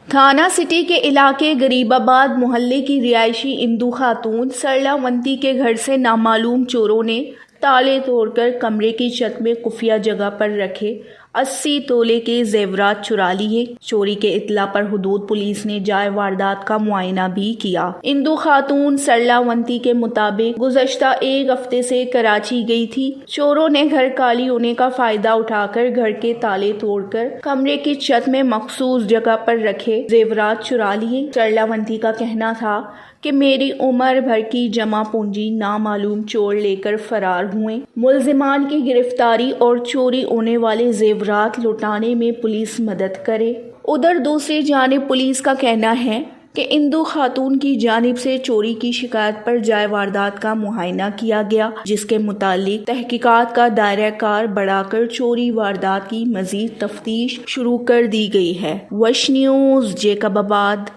تھانہ سٹی کے علاقے غریب آباد محلے کی رہائشی اندو خاتون سرلا ونتی کے گھر سے نامعلوم چوروں نے تالے توڑ کر کمرے کی چھت میں خفیہ جگہ پر رکھے 80 تولے کے زیورات چرا لیے۔ چوری کے اطلاع پر حدود پولیس نے جائے واردات کا معائنہ بھی کیا۔ اندو خاتون سرلا ونتی کے مطابق گزشتہ ایک ہفتے سے کراچی گئی تھی۔ چوروں نے گھر خالی ہونے کا فائدہ اٹھا کر گھر کے تالے توڑ کر کمرے کی چھت میں مخصوص جگہ پر رکھے زیورات چرا لیے۔ سرلا ونتی کا کہنا تھا کہ میری عمر بھر کی جمع پونجی نامعلوم چور لے کر فرار ہوئے۔ ملزمان کی گرفتاری اور چوری ہونے والے زیورات لوٹانے میں پولیس مدد کرے۔ ادھر دوسری جانب پولیس کا کہنا ہے کہ اندو خاتون کی جانب سے چوری کی شکایت پر جائے واردات کا معائنہ کیا گیا، جس کے متعلق تحقیقات کا دائرہ کار بڑھا کر چوری واردات کی مزید تفتیش شروع کر دی گئی ہے۔ وش نیوز، جیکب آباد۔